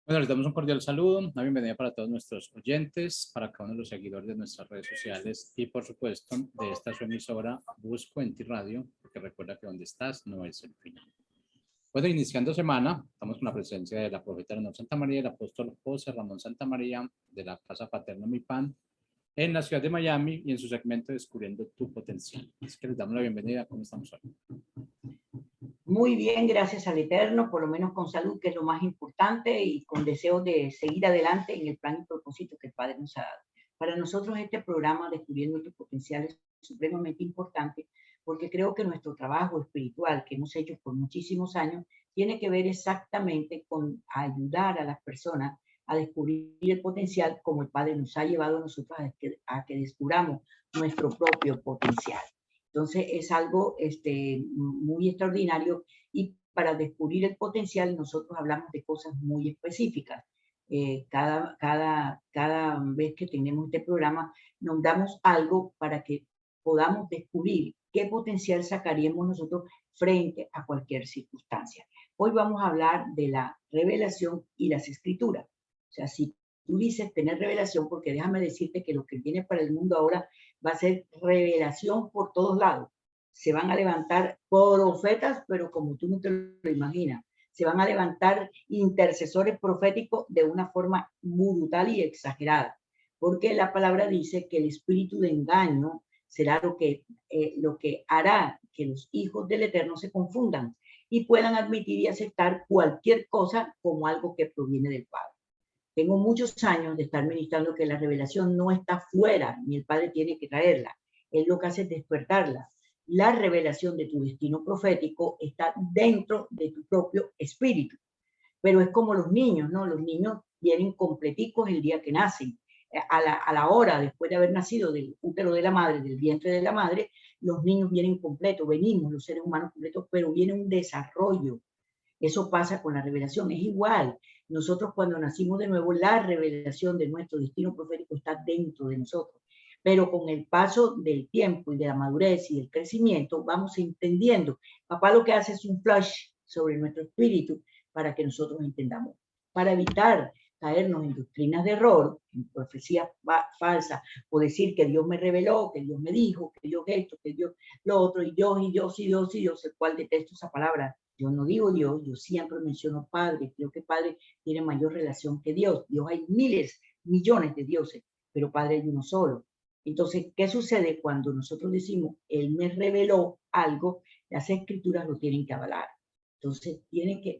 Bueno, les damos un cordial saludo, una bienvenida para todos nuestros oyentes, para cada uno de los seguidores de nuestras redes sociales y, por supuesto, de esta su emisora Busco en Ti Radio, porque recuerda que donde estás no es el final. Bueno, iniciando semana, estamos con la presencia de la profeta Leonor Santa María y el apóstol José Ramón Santa María de la Casa Paterna Mi Pan en la ciudad de Miami y en su segmento Descubriendo tu Potencial. Así que les damos la bienvenida. ¿Cómo estamos hoy? Muy bien, gracias al Eterno, por lo menos con salud, que es lo más importante, y con deseos de seguir adelante en el plan y propósito que el Padre nos ha dado. Para nosotros este programa, Descubriendo tu Potencial, es supremamente importante porque creo que nuestro trabajo espiritual que hemos hecho por muchísimos años tiene que ver exactamente con ayudar a las personas a descubrir el potencial como el Padre nos ha llevado a nosotros a que descubramos nuestro propio potencial. Entonces es algo muy extraordinario, y para descubrir el potencial nosotros hablamos de cosas muy específicas. Cada vez que tenemos este programa nos damos algo para que podamos descubrir qué potencial sacaríamos nosotros frente a cualquier circunstancia. Hoy vamos a hablar de la revelación y las escrituras. O sea, si tú dices tener revelación, porque déjame decirte que lo que viene para el mundo ahora va a ser revelación por todos lados. Se van a levantar profetas, pero como tú no te lo imaginas. Se van a levantar intercesores proféticos de una forma brutal y exagerada, porque la palabra dice que el espíritu de engaño será lo que hará que los hijos del Eterno se confundan y puedan admitir y aceptar cualquier cosa como algo que proviene del Padre. Tengo muchos años de estar ministrando que la revelación no está fuera, ni el Padre tiene que traerla. Él lo que hace es despertarla. La revelación de tu destino profético está dentro de tu propio espíritu. Pero es como los niños, ¿no? Los niños vienen completicos el día que nacen. A la hora, después de haber nacido del útero de la madre, del vientre de la madre, los niños vienen completos, venimos los seres humanos completos, pero viene un desarrollo. Eso pasa con la revelación, es igual. Nosotros cuando nacimos de nuevo, la revelación de nuestro destino profético está dentro de nosotros. Pero con el paso del tiempo y de la madurez y del crecimiento, vamos entendiendo. Papá lo que hace es un flash sobre nuestro espíritu para que nosotros entendamos. Para evitar caernos en doctrinas de error, en profecías falsas, o decir que Dios me reveló, que Dios me dijo, que Dios esto, que Dios lo otro, y Dios, y Dios, y Dios, y Dios, el cual detesto esa palabra. Yo no digo Dios, yo siempre menciono Padre. Creo que Padre tiene mayor relación que Dios. Dios hay miles, millones de dioses, pero Padre hay uno solo. Entonces, ¿qué sucede cuando nosotros decimos, Él me reveló algo? Las escrituras lo tienen que avalar. Entonces,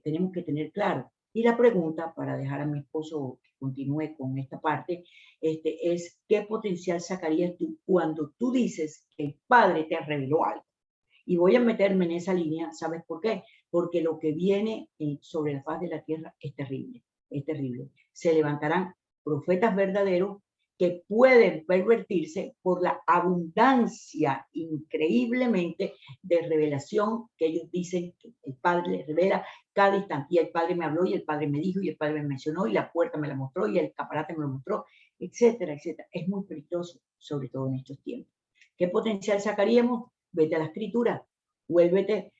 tenemos que tener claro. Y la pregunta, para dejar a mi esposo que continúe con esta parte, es, ¿qué potencial sacarías tú cuando tú dices que el Padre te reveló algo? Y voy a meterme en esa línea, ¿sabes por qué? Porque lo que viene sobre la faz de la tierra es terrible, es terrible. Se levantarán profetas verdaderos que pueden pervertirse por la abundancia increíblemente de revelación que ellos dicen que el Padre les revela cada instante. Y el Padre me habló, y el Padre me dijo, y el Padre me mencionó, y la puerta me la mostró, y el escaparate me lo mostró, etcétera, etcétera. Es muy peligroso, sobre todo en estos tiempos. ¿Qué potencial sacaríamos? Vete a la escritura, vuélvete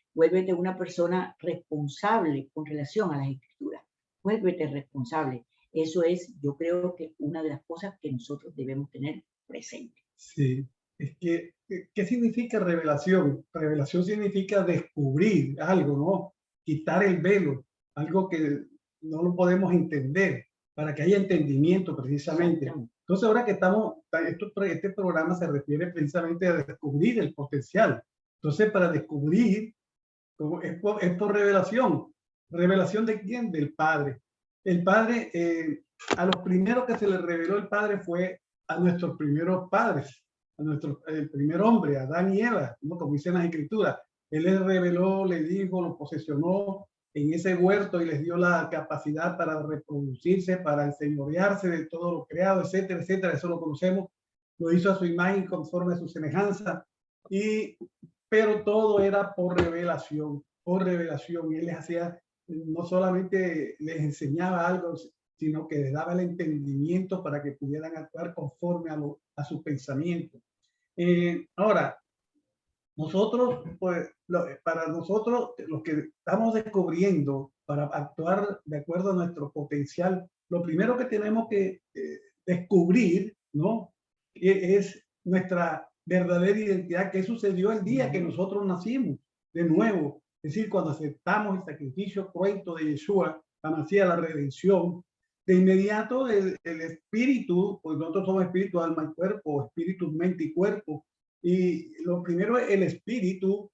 una persona responsable con relación a las escrituras, vuélvete responsable. Eso es, yo creo que una de las cosas que nosotros debemos tener presente. Sí, es que, ¿qué significa revelación? Revelación significa descubrir algo, ¿no? Quitar el velo, algo que no lo podemos entender, para que haya entendimiento precisamente. Entonces, ahora que este programa se refiere precisamente a descubrir el potencial. Entonces, para descubrir, es por revelación. ¿Revelación de quién? Del Padre. El Padre, a los primeros que se le reveló el Padre fue a nuestros primeros padres, el primer hombre, Adán y Eva, ¿no? Como dicen las escrituras. Él les reveló, le dijo, los posesionó en ese huerto y les dio la capacidad para reproducirse, para enseñorearse de todo lo creado, etcétera, etcétera. Eso lo conocemos. Lo hizo a su imagen conforme a su semejanza. Pero todo era por revelación, por revelación. Él les hacía, no solamente les enseñaba algo, sino que les daba el entendimiento para que pudieran actuar conforme a su pensamiento. Ahora, nosotros, pues, para nosotros, los que estamos descubriendo para actuar de acuerdo a nuestro potencial, lo primero que tenemos que descubrir, ¿no? Es nuestra verdadera identidad, qué sucedió el día que nosotros nacimos de nuevo. Es decir, cuando aceptamos el sacrificio cruento de Yeshua, la Masía, la redención, de inmediato el espíritu, pues nosotros somos espíritu, alma y cuerpo, espíritu, mente y cuerpo. Y lo primero, el espíritu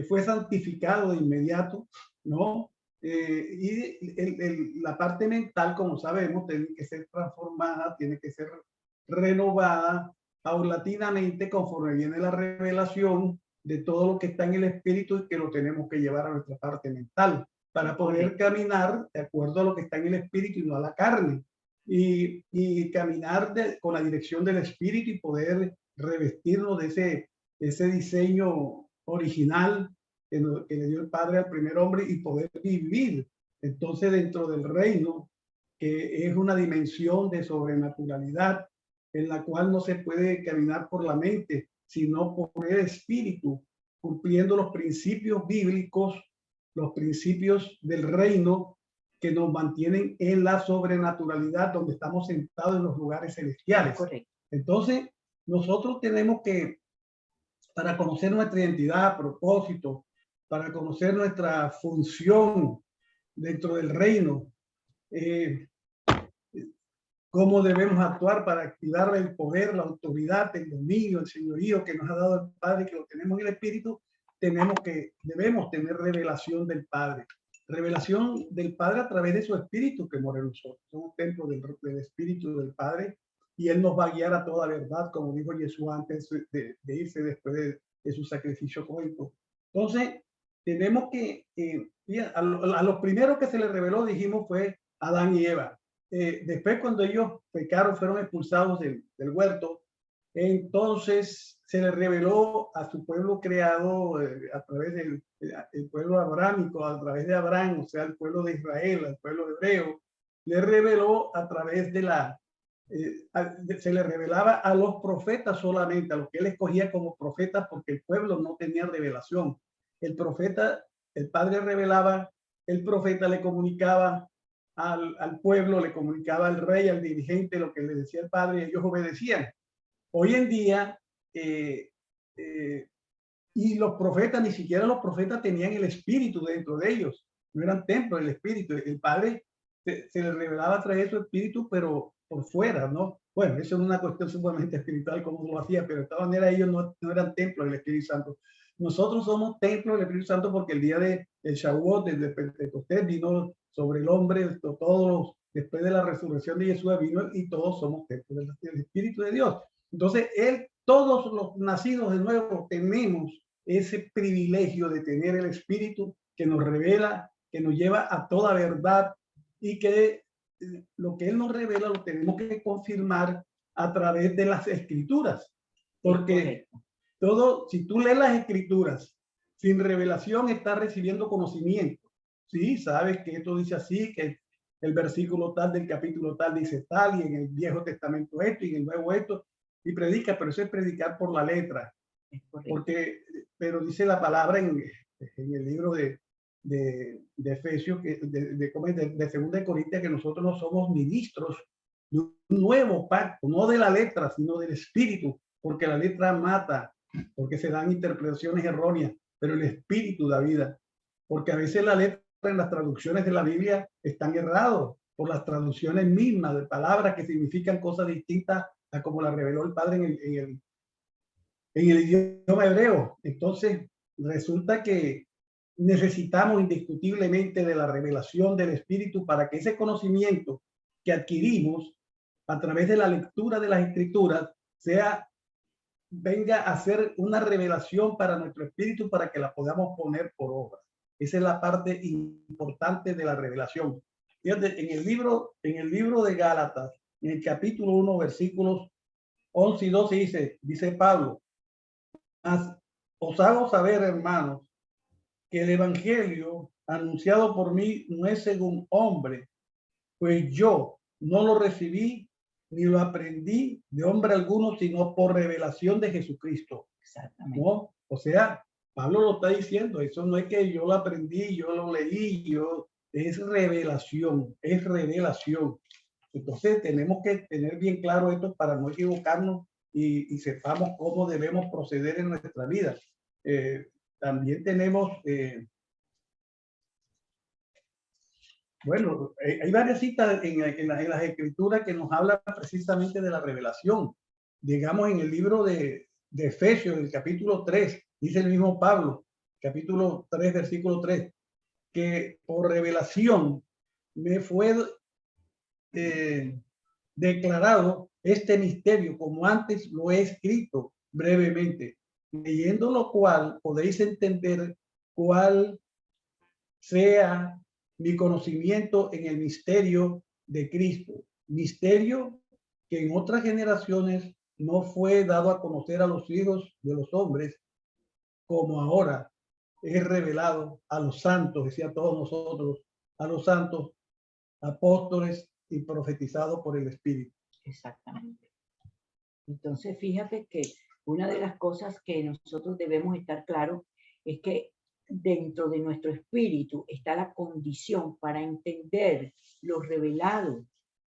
fue santificado de inmediato, ¿no? Y la parte mental, como sabemos, tiene que ser transformada, tiene que ser renovada paulatinamente conforme viene la revelación de todo lo que está en el espíritu y que lo tenemos que llevar a nuestra parte mental para poder caminar de acuerdo a lo que está en el espíritu y no a la carne. Y caminar con la dirección del espíritu y poder revestirnos de ese diseño original que le dio el Padre al primer hombre y poder vivir entonces dentro del reino, que es una dimensión de sobrenaturalidad en la cual no se puede caminar por la mente, sino por el espíritu, cumpliendo los principios bíblicos, los principios del reino que nos mantienen en la sobrenaturalidad, donde estamos sentados en los lugares celestiales. Correcto. Entonces, nosotros tenemos que, para conocer nuestra identidad, propósito, para conocer nuestra función dentro del reino, cómo debemos actuar para activar el poder, la autoridad, el dominio, el señorío que nos ha dado el Padre, que lo tenemos en el Espíritu, debemos tener revelación del Padre. Revelación del Padre a través de su Espíritu que mora en nosotros. Somos templo del Espíritu del Padre y Él nos va a guiar a toda verdad, como dijo Jesús antes de irse después de su sacrificio cruento. Entonces, tenemos que, a los primeros que se les reveló, dijimos, fue Adán y Eva. Después, cuando ellos pecaron, fueron expulsados del huerto, entonces se les reveló a su pueblo creado a través del pueblo abrámico, a través de Abraham, o sea, el pueblo de Israel, al pueblo hebreo, le reveló a través de se le revelaba a los profetas solamente, a los que él escogía como profetas, porque el pueblo no tenía revelación. El profeta, el Padre revelaba, el profeta le comunicaba al pueblo, le comunicaba al rey, al dirigente, lo que le decía el Padre, y ellos obedecían. Hoy en día, y los profetas, ni siquiera los profetas tenían el espíritu dentro de ellos, no eran templos del espíritu. El Padre se les revelaba a través de su espíritu, pero por fuera, ¿no? Bueno, eso es una cuestión sumamente espiritual, como lo hacía, pero de todas maneras ellos no eran templos del Espíritu Santo. Nosotros somos templos del Espíritu Santo porque el día de Shavuot, desde Pentecostés, vino sobre el hombre, todos después de la resurrección de Jesús vino y todos somos templos del Espíritu de Dios. Entonces, todos los nacidos de nuevo tenemos ese privilegio de tener el Espíritu que nos revela, que nos lleva a toda verdad y que lo que Él nos revela lo tenemos que confirmar a través de las Escrituras. Porque si tú lees las Escrituras sin revelación, estás recibiendo conocimiento. Sí, sabes que esto dice así, que el versículo tal del capítulo tal dice tal, y en el Viejo Testamento esto, y en el Nuevo esto, y predica, pero eso es predicar por la letra. Pero dice la palabra en el libro de Efesios, de 2 de Corintios, que nosotros no somos ministros de un nuevo pacto, no de la letra, sino del espíritu, porque la letra mata, porque se dan interpretaciones erróneas, pero el espíritu da vida, porque a veces la letra en las traducciones de la Biblia están errados por las traducciones mismas de palabras que significan cosas distintas a como la reveló el Padre en el idioma hebreo. Entonces, resulta que necesitamos indiscutiblemente de la revelación del Espíritu para que ese conocimiento que adquirimos a través de la lectura de las Escrituras venga a ser una revelación para nuestro espíritu para que la podamos poner por obra. Esa es la parte importante de la revelación. Fíjate, en el libro de Gálatas, en el capítulo 1, versículos 11 y 12 dice Pablo: os hago saber, hermanos, que el evangelio anunciado por mí no es según hombre, pues yo no lo recibí ni lo aprendí de hombre alguno, sino por revelación de Jesucristo. Exactamente. ¿No? O sea, Pablo lo está diciendo, eso no es que yo lo aprendí, yo lo leí, yo es revelación, es revelación. Entonces tenemos que tener bien claro esto para no equivocarnos y sepamos cómo debemos proceder en nuestra vida. También tenemos, bueno, hay varias citas en las escrituras que nos hablan precisamente de la revelación. Digamos en el libro de Efesios, en el capítulo 3, dice el mismo Pablo, capítulo 3, versículo 3, que por revelación me fue declarado este misterio, como antes lo he escrito brevemente, leyendo lo cual podéis entender cuál sea mi conocimiento en el misterio de Cristo, misterio que en otras generaciones no fue dado a conocer a los hijos de los hombres, como ahora es revelado a los santos, decía a todos nosotros, a los santos apóstoles y profetizado por el Espíritu. Exactamente. Entonces, fíjate que una de las cosas que nosotros debemos estar claros es que dentro de nuestro espíritu está la condición para entender lo revelado,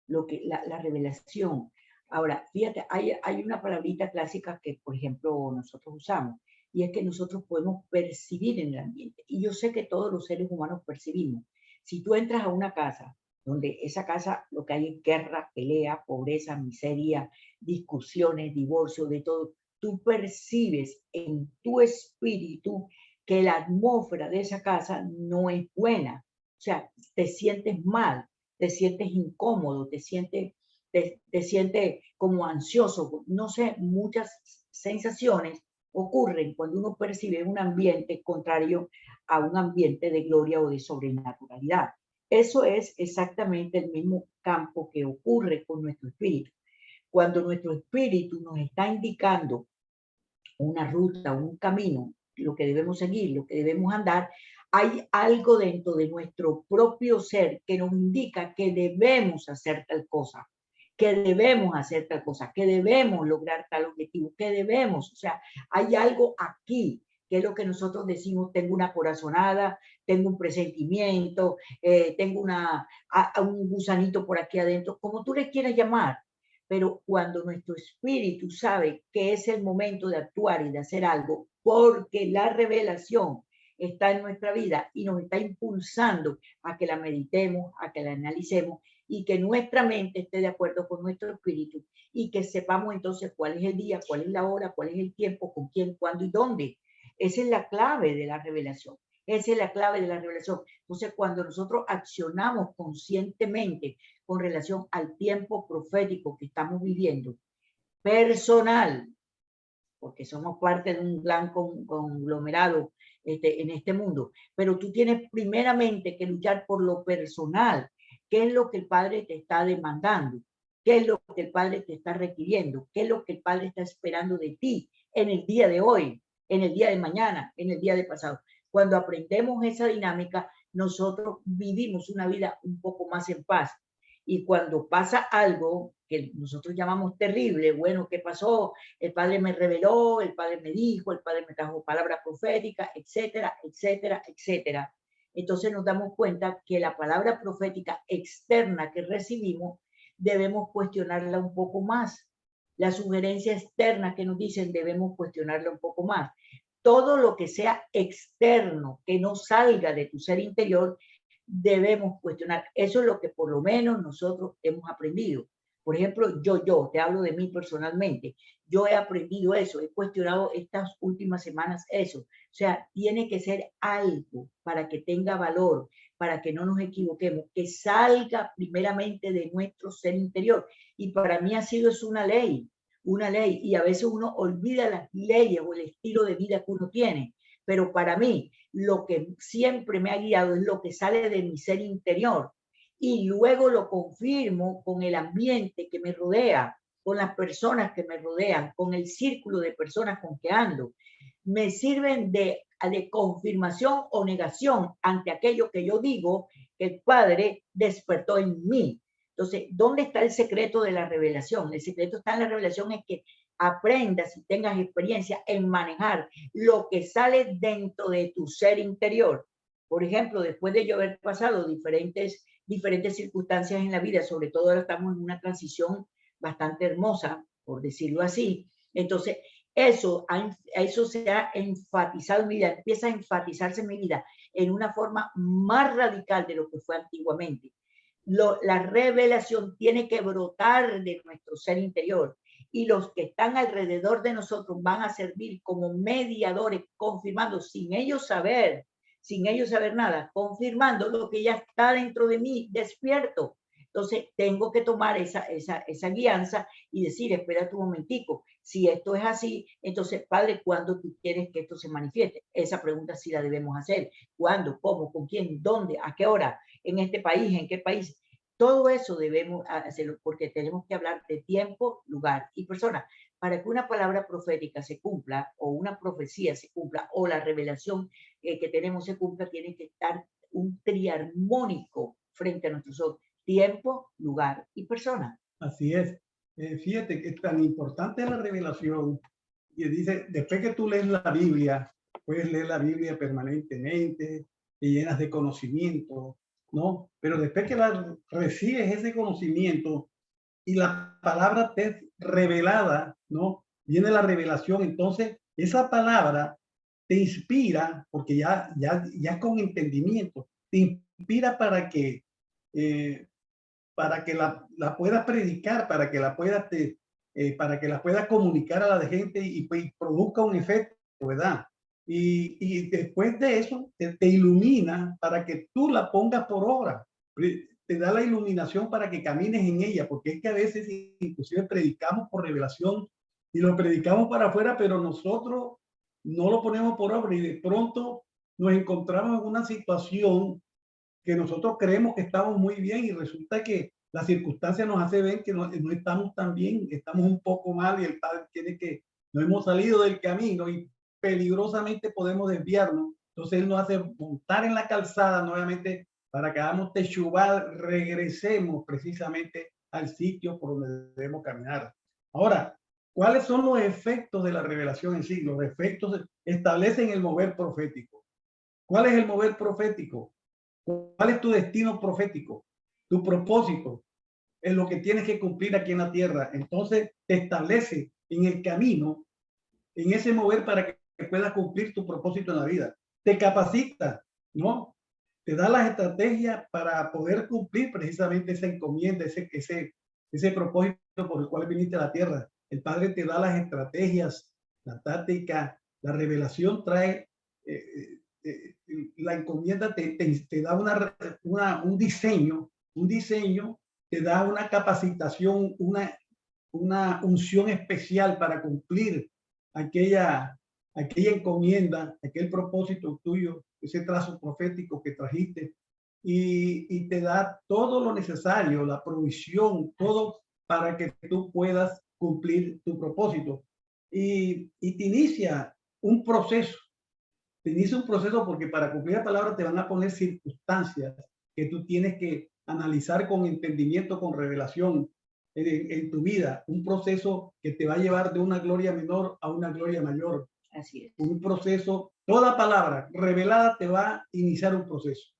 la revelación. Ahora, fíjate, hay una palabrita clásica que, por ejemplo, nosotros usamos, y es que nosotros podemos percibir en el ambiente. Y yo sé que todos los seres humanos percibimos. Si tú entras a una casa, donde esa casa lo que hay es guerra, pelea, pobreza, miseria, discusiones, divorcio, de todo, tú percibes en tu espíritu que la atmósfera de esa casa no es buena. O sea, te sientes mal, te sientes incómodo, te sientes como ansioso, no sé, muchas sensaciones ocurren cuando uno percibe un ambiente contrario a un ambiente de gloria o de sobrenaturalidad. Eso es exactamente el mismo campo que ocurre con nuestro espíritu. Cuando nuestro espíritu nos está indicando una ruta, un camino, lo que debemos seguir, lo que debemos andar, hay algo dentro de nuestro propio ser que nos indica que debemos hacer tal cosa, que debemos hacer tal cosa, que debemos lograr tal objetivo, que debemos, o sea, hay algo aquí, que es lo que nosotros decimos, tengo una corazonada, tengo un presentimiento, tengo un gusanito por aquí adentro, como tú le quieras llamar, pero cuando nuestro espíritu sabe que es el momento de actuar y de hacer algo, porque la revelación está en nuestra vida y nos está impulsando a que la meditemos, a que la analicemos y que nuestra mente esté de acuerdo con nuestro espíritu y que sepamos entonces cuál es el día, cuál es la hora, cuál es el tiempo, con quién, cuándo y dónde. Esa es la clave de la revelación. Esa es la clave de la revelación. Entonces, cuando nosotros accionamos conscientemente con relación al tiempo profético que estamos viviendo, personal, porque somos parte de un gran conglomerado en este mundo, pero tú tienes primeramente que luchar por lo personal. ¿Qué es lo que el Padre te está demandando? ¿Qué es lo que el Padre te está requiriendo? ¿Qué es lo que el Padre está esperando de ti en el día de hoy, en el día de mañana, en el día de pasado? Cuando aprendemos esa dinámica, nosotros vivimos una vida un poco más en paz. Y cuando pasa algo que nosotros llamamos terrible, bueno, ¿qué pasó? El Padre me reveló, el Padre me dijo, el Padre me trajo palabra profética, etcétera, etcétera, etcétera. Entonces nos damos cuenta que la palabra profética externa que recibimos debemos cuestionarla un poco más. La sugerencia externa que nos dicen debemos cuestionarla un poco más. Todo lo que sea externo, que no salga de tu ser interior, debemos cuestionar. Eso es lo que por lo menos nosotros hemos aprendido. Por ejemplo, yo te hablo de mí personalmente. Yo he aprendido eso, he cuestionado estas últimas semanas eso. O sea, tiene que ser algo para que tenga valor, para que no nos equivoquemos, que salga primeramente de nuestro ser interior. Y para mí ha sido eso una ley. Y a veces uno olvida las leyes o el estilo de vida que uno tiene. Pero para mí, lo que siempre me ha guiado es lo que sale de mi ser interior y luego lo confirmo con el ambiente que me rodea, con las personas que me rodean, con el círculo de personas con que ando. Me sirven de confirmación o negación ante aquello que yo digo que el Padre despertó en mí. Entonces, ¿dónde está el secreto de la revelación? El secreto está en la revelación, es que aprendas y tengas experiencia en manejar lo que sale dentro de tu ser interior. Por ejemplo, después de yo haber pasado diferentes circunstancias en la vida, sobre todo ahora estamos en una transición bastante hermosa, por decirlo así. Entonces, eso se ha enfatizado en mi vida, empieza a enfatizarse en mi vida en una forma más radical de lo que fue antiguamente. La revelación tiene que brotar de nuestro ser interior y los que están alrededor de nosotros van a servir como mediadores, confirmando sin ellos saber nada, confirmando lo que ya está dentro de mí, despierto. Entonces, tengo que tomar esa guianza y decir, espera un momentico, si esto es así, entonces, Padre, ¿cuándo tú quieres que esto se manifieste? Esa pregunta sí la debemos hacer. ¿Cuándo? ¿Cómo? ¿Con quién? ¿Dónde? ¿A qué hora? ¿En este país? ¿En qué país? Todo eso debemos hacerlo porque tenemos que hablar de tiempo, lugar y persona. Para que una palabra profética se cumpla o una profecía se cumpla o la revelación que tenemos se cumpla, tiene que estar un triarmónico frente a nuestros ojos. Tiempo, lugar y persona. Así es. Fíjate que es tan importante la revelación. Y dice, después que tú lees la Biblia, puedes leer la Biblia permanentemente, te llenas de conocimiento, ¿no? Pero después que recibes ese conocimiento y la palabra te es revelada, ¿no? Viene la revelación, entonces esa palabra te inspira, porque ya con entendimiento, te inspira para que la puedas predicar, para que la puedas comunicar a la gente y produzca un efecto, ¿verdad? Y después de eso te ilumina para que tú la pongas por obra. Te da la iluminación para que camines en ella, porque es que a veces inclusive predicamos por revelación y lo predicamos para afuera, pero nosotros no lo ponemos por obra y de pronto nos encontramos en una situación que nosotros creemos que estamos muy bien y resulta que la circunstancia nos hace ver que no estamos tan bien, estamos un poco mal y el Padre tiene que, no hemos salido del camino y peligrosamente podemos desviarnos. Entonces Él nos hace montar en la calzada nuevamente para que hagamos techubá, regresemos precisamente al sitio por donde debemos caminar. Ahora, ¿cuáles son los efectos de la revelación en sí? Los efectos establecen el mover profético. ¿Cuál es el mover profético? ¿Cuál es tu destino profético? Tu propósito es lo que tienes que cumplir aquí en la tierra. Entonces te establece en el camino, en ese mover para que puedas cumplir tu propósito en la vida. Te capacita, ¿no? Te da las estrategias para poder cumplir precisamente esa encomienda, ese propósito por el cual viniste a la tierra. El Padre te da las estrategias, la táctica, la revelación trae la encomienda te da un diseño, te da una capacitación, una unción especial para cumplir aquella encomienda, aquel propósito tuyo, ese trazo profético que trajiste, y te da todo lo necesario, la provisión, todo para que tú puedas cumplir tu propósito. Y te inicia un proceso. Te inicia un proceso porque para cumplir la palabra te van a poner circunstancias que tú tienes que analizar con entendimiento, con revelación en tu vida. Un proceso que te va a llevar de una gloria menor a una gloria mayor. Así es. Un proceso, toda palabra revelada te va a iniciar un proceso.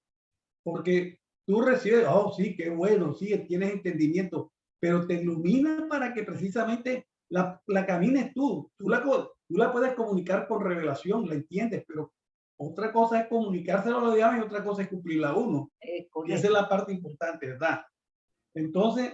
Porque tú recibes, oh sí, qué bueno, sí, tienes entendimiento, pero te ilumina para que precisamente la camines tú. Tú la puedes comunicar con revelación, la entiendes, pero otra cosa es comunicárselo a los demás y otra cosa es cumplirla a uno. Y esa es la parte importante, ¿verdad? Entonces,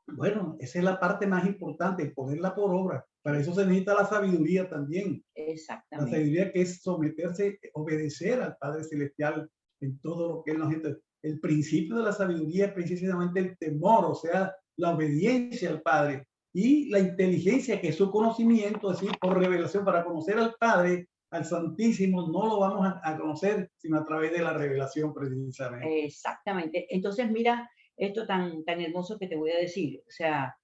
bueno, esa es la parte más importante, ponerla por obra. Para eso se necesita la sabiduría también. Exactamente. La sabiduría que es someterse, obedecer al Padre Celestial en todo lo que Él nos entra. El principio de la sabiduría es precisamente el temor, o sea, la obediencia al Padre y la inteligencia, que es su conocimiento, es decir, por revelación, para conocer al Padre, al Santísimo, no lo vamos a conocer sino a través de la revelación precisamente. Exactamente. Entonces, mira esto tan hermoso que te voy a decir. O sea,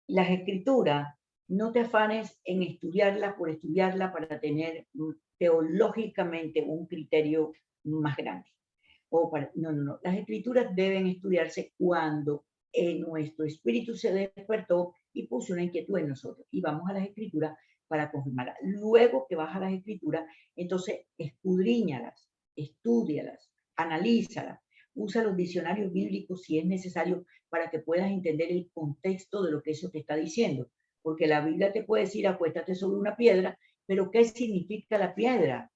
las escrituras, no te afanes en estudiarla por estudiarla para tener teológicamente un criterio más grande. No. Las escrituras deben estudiarse cuando nuestro espíritu se despertó y puso una inquietud en nosotros. Y vamos a las escrituras para confirmarla. Luego que vas a las escrituras, entonces escudriñalas. estúdialas, analízalas, usa los diccionarios bíblicos si es necesario para que puedas entender el contexto de lo que eso te está diciendo. Porque la Biblia te puede decir, acuéstate sobre una piedra, pero ¿qué significa la piedra?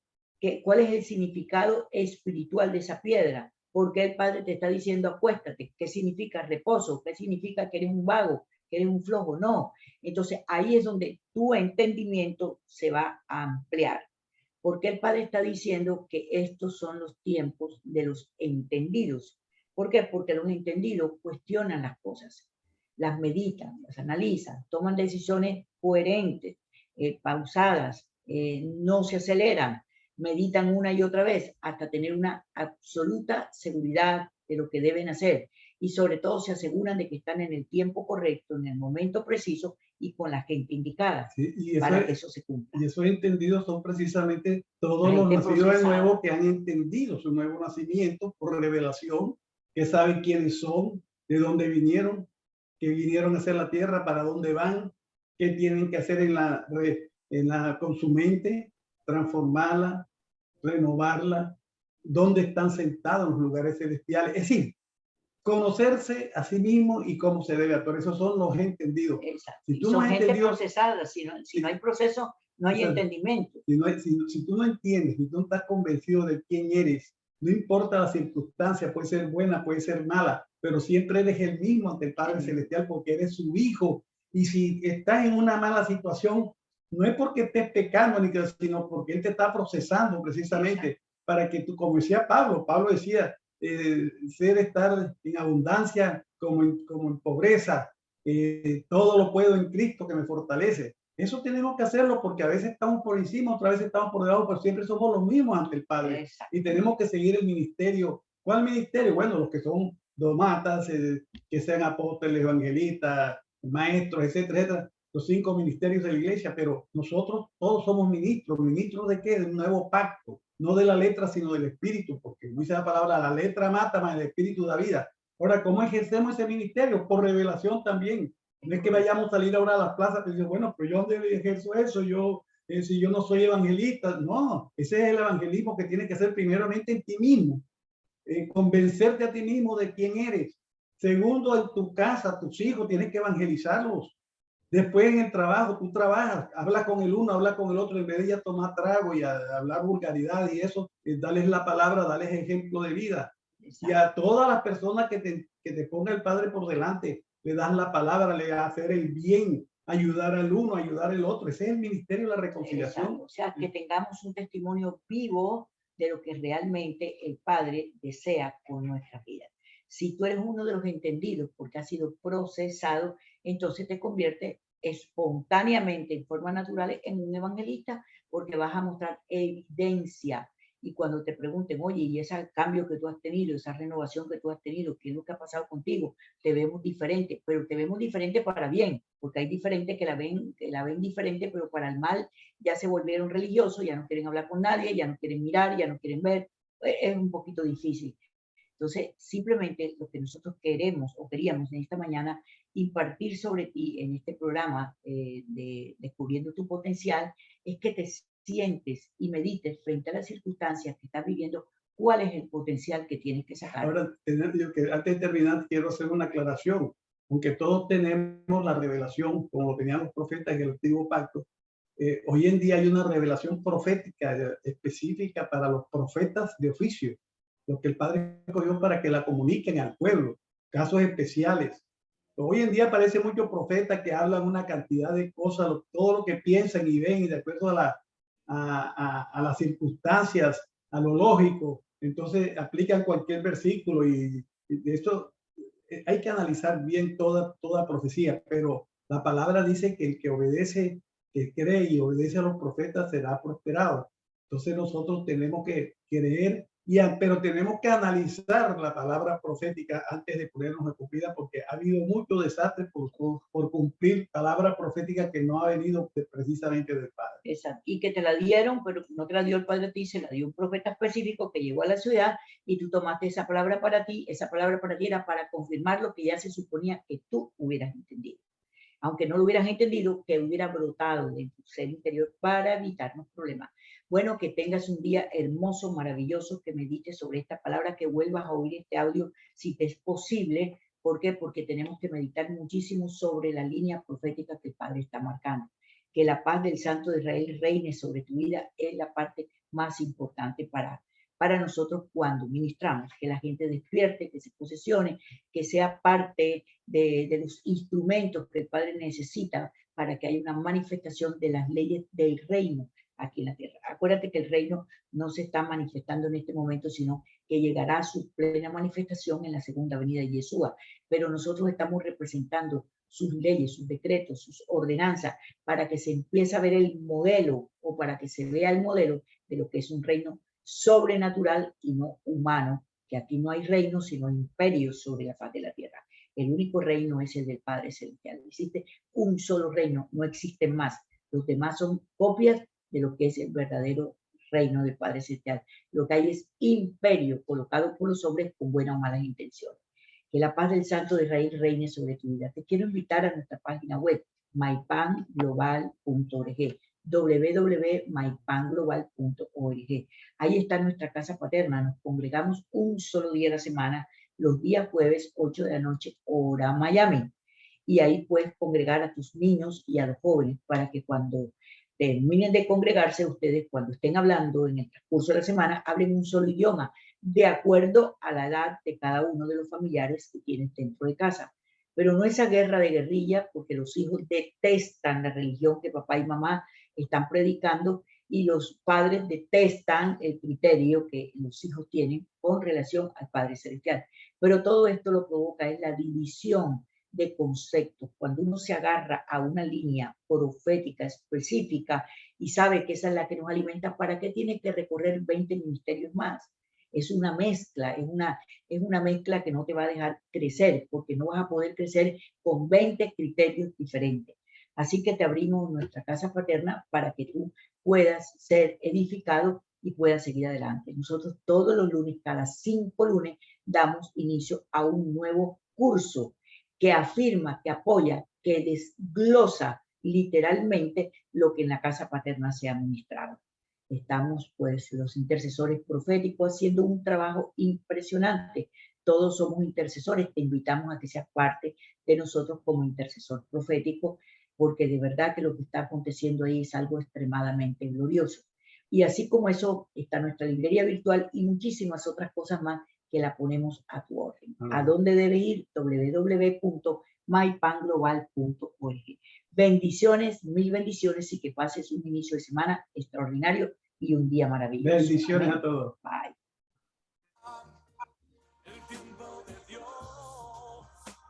¿Cuál es el significado espiritual de esa piedra? ¿Por qué el Padre te está diciendo acuéstate? ¿Qué significa reposo? ¿Qué significa que eres un vago? ¿Que eres un flojo? No. Entonces ahí es donde tu entendimiento se va a ampliar. Porque el Padre está diciendo que estos son los tiempos de los entendidos. ¿Por qué? Porque los entendidos cuestionan las cosas, las meditan, las analizan, toman decisiones coherentes, pausadas, no se aceleran, meditan una y otra vez hasta tener una absoluta seguridad de lo que deben hacer. Y sobre todo se aseguran de que están en el tiempo correcto, en el momento preciso y con la gente indicada, sí, para que eso se cumpla. Y esos entendidos son precisamente todos los nacidos de nuevo que han entendido su nuevo nacimiento por revelación, que saben quiénes son, de dónde vinieron, que vinieron a hacer la tierra, para dónde van, qué tienen que hacer con su mente, transformarla, renovarla, dónde están sentados en los lugares celestiales. Es decir, conocerse a sí mismo y cómo se debe actuar. Esos son los entendidos. Exacto. Si tú son no gente entendido, procesada, si no hay proceso, no hay entendimiento. Si tú no entiendes, si tú no estás convencido de quién eres, no importa la circunstancia, puede ser buena, puede ser mala, pero siempre eres el mismo ante el Padre Celestial porque eres su hijo. Y si estás en una mala situación, no es porque estés pecando, sino porque Él te está procesando precisamente. Exacto. Para que tú, como decía Pablo decía, ser estar en abundancia como en pobreza, todo lo puedo en Cristo que me fortalece. Eso tenemos que hacerlo porque a veces estamos por encima, otras veces estamos por debajo, pero siempre somos los mismos ante el Padre. Exacto. Y tenemos que seguir el ministerio. ¿Cuál ministerio? Bueno, los que son domatas, que sean apóstoles, evangelistas, maestros, etcétera, etcétera. Los 5 ministerios de la iglesia, pero nosotros todos somos ministros. ¿Ministros de qué? De un nuevo pacto. No de la letra, sino del espíritu, porque dice la palabra, la letra mata, más el espíritu da vida. Ahora, ¿cómo ejercemos ese ministerio? Por revelación también. No es que vayamos a salir ahora a las plazas y decir, bueno, pero yo dónde ejerzo eso, si yo no soy evangelista. No, ese es el evangelismo que tiene que ser primeramente en ti mismo. Convencerte a ti mismo de quién eres. Segundo, en tu casa, tus hijos, tienes que evangelizarlos. Después en el trabajo, tú trabajas, habla con el uno, habla con el otro, en vez de ya tomar trago y hablar vulgaridad y eso, dales la palabra, dales ejemplo de vida. Exacto. Y a todas las personas que te ponga el Padre por delante, le das la palabra, le das a hacer el bien, ayudar al uno, ayudar al otro. Ese es el ministerio de la reconciliación. Exacto. O sea, que tengamos un testimonio vivo de lo que realmente el Padre desea con nuestra vida. Si tú eres uno de los entendidos porque has sido procesado, entonces te conviertes espontáneamente, en forma natural, en un evangelista porque vas a mostrar evidencia. Y cuando te pregunten, oye, ¿y ese cambio que tú has tenido, esa renovación que tú has tenido, qué es lo que ha pasado contigo? Te vemos diferente, pero te vemos diferente para bien, porque hay diferentes que la ven diferente, pero para el mal ya se volvieron religiosos, ya no quieren hablar con nadie, ya no quieren mirar, ya no quieren ver. Es un poquito difícil. Entonces, simplemente lo que nosotros queremos o queríamos en esta mañana impartir sobre ti en este programa de Descubriendo tu Potencial es que te sientes y medites frente a las circunstancias que estás viviendo, cuál es el potencial que tienes que sacar. Ahora, antes de terminar, quiero hacer una aclaración. Aunque todos tenemos la revelación, como lo tenían los profetas en el Antiguo Pacto, hoy en día hay una revelación profética específica para los profetas de oficio, lo que el Padre escogió para que la comuniquen al pueblo, casos especiales. Hoy en día aparece muchos profetas que hablan una cantidad de cosas, todo lo que piensan y ven, y de acuerdo a las circunstancias, a lo lógico, entonces aplican cualquier versículo y de esto hay que analizar bien toda profecía, pero la palabra dice que el que obedece, que cree y obedece a los profetas será prosperado. Entonces nosotros tenemos que creer, pero tenemos que analizar la palabra profética antes de ponernos a cumplirla, porque ha habido mucho desastre por cumplir palabra profética que no ha venido precisamente del Padre. Exacto. Y que te la dieron, pero no te la dio el Padre a ti, se la dio un profeta específico que llegó a la ciudad y tú tomaste esa palabra para ti. Esa palabra para ti era para confirmar lo que ya se suponía que tú hubieras entendido. Aunque no lo hubieras entendido, que hubiera brotado de tu ser interior para evitarnos problemas. Bueno, que tengas un día hermoso, maravilloso, que medites sobre esta palabra, que vuelvas a oír este audio si te es posible. ¿Por qué? Porque tenemos que meditar muchísimo sobre la línea profética que el Padre está marcando. Que la paz del Santo de Israel reine sobre tu vida es la parte más importante para nosotros cuando ministramos. Que la gente despierte, que se posesione, que sea parte de los instrumentos que el Padre necesita para que haya una manifestación de las leyes del reino aquí en la tierra. Acuérdate que el reino no se está manifestando en este momento, sino que llegará a su plena manifestación en la segunda venida de Yeshua. Pero nosotros estamos representando sus leyes, sus decretos, sus ordenanzas, para que se empiece a ver el modelo, o para que se vea el modelo de lo que es un reino sobrenatural y no humano, que aquí no hay reino, sino imperios sobre la faz de la tierra. El único reino es el del Padre Celestial. Existe un solo reino, no existen más. Los demás son copias de lo que es el verdadero reino del Padre Celestial. Lo que hay es imperio colocado por los hombres con buenas o malas intenciones. Que la paz del Santo de Israel reine sobre tu vida. Te quiero invitar a nuestra página web, mypanglobal.org, www.mypanglobal.org. Ahí está nuestra casa paterna. Nos congregamos un solo día a la semana, los días jueves, 8 de la noche, hora Miami. Y ahí puedes congregar a tus niños y a los jóvenes para que cuando terminen de congregarse, ustedes cuando estén hablando en el transcurso de la semana, hablen un solo idioma, de acuerdo a la edad de cada uno de los familiares que tienes dentro de casa. Pero no esa guerra de guerrilla, porque los hijos detestan la religión que papá y mamá están predicando, y los padres detestan el criterio que los hijos tienen con relación al Padre Celestial. Pero todo esto lo provoca es la división de conceptos. Cuando uno se agarra a una línea profética específica y sabe que esa es la que nos alimenta, ¿para qué tiene que recorrer 20 ministerios más? Es una mezcla, es una mezcla que no te va a dejar crecer, porque no vas a poder crecer con 20 criterios diferentes. Así que te abrimos nuestra casa paterna para que tú puedas ser edificado y puedas seguir adelante. Nosotros todos los lunes, cada 5 lunes, damos inicio a un nuevo curso que afirma, que apoya, que desglosa literalmente lo que en la casa paterna se ha ministrado. Estamos, pues, los intercesores proféticos haciendo un trabajo impresionante. Todos somos intercesores. Te invitamos a que seas parte de nosotros como intercesor profético, porque de verdad que lo que está aconteciendo ahí es algo extremadamente glorioso. Y así como eso, está nuestra librería virtual y muchísimas otras cosas más que la ponemos a tu orden. ¿A dónde debes ir? www.mypanglobal.org. Bendiciones, mil bendiciones, y que pases un inicio de semana extraordinario y un día maravilloso. Bendiciones Amén. a todos. Bye.